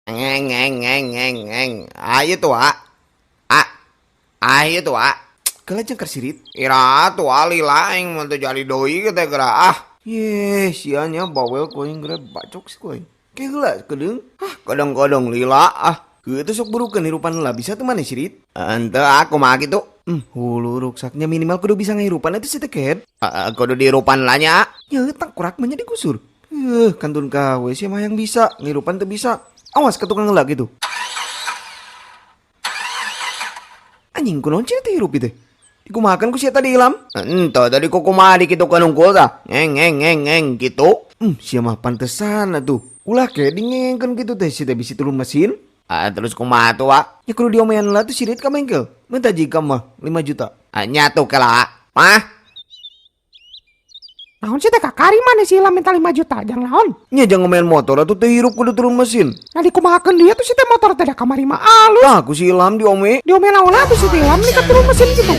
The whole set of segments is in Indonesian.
Ngeng. Ayo tuh, ah. Ayo tuh, ah. Kala jengkar sirit. Ira tuh lila yang mau jadi doi kita kira ah. Ye, sianya bawel koin gerak bacok sih koin. Kayak gila kedeng. Ah, kadang-kadang lila ah. Itu sok burukan hirupan lah bisa tuh mana sirit? Ente aku mah gitu. Hulu ruksaknya minimal kudu bisa ngirupan itu sih teket. Kudu dihirupan lah nya. Ya tak kurak menjadi kusur. Kantun kawe sih mah yang bisa ngirupan tuh bisa. Awas ke tukang ngelak gitu. Anjing kunon cerita hirup itu. Dikumakan ku siya tadi ilam. Ento tadi ku kumadi gitu kanungkul ta. Ngeng gitu. Siya mah pantesan tuh. Ulah kayak dingengkan gitu teh siya bisa turun mesin. Terus kumaha tuh wa. Ya kudu diomayan lah tuh sirit ka bengkel. Minta jika mah 5 juta. Nyatu kala. Mah. Naon sih teh kakari mana sih lah minta 5 juta jangan naon. Nya jangan main motor atau teh hirup kudu turun mesin. Nah dikumahakeun dia tuh sih teh motor teh da kamari mah alus. Lah aku si Ilham diome. Diomelin naon tuh si teh Ilham nih turun mesin gitu.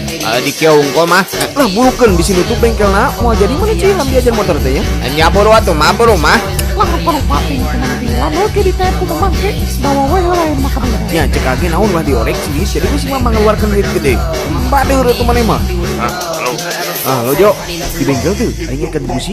Di kiaung kok mah. Lah burukeun di sini tuh bengkelna mau jadi mana sih Ilham diajar motor teh ya. Nya buru atuh mah buru mah. Lah rupa-rupa ting Ilham oke di tepu memangke bawa wae lain mah kabeh. Ya cek lagi naon lah diorek sih jadi ku si mah mengeluarkan duit gede. Badeur atuh maneh mah. Halo Jo, di bengkel tuh, aing ikan busi.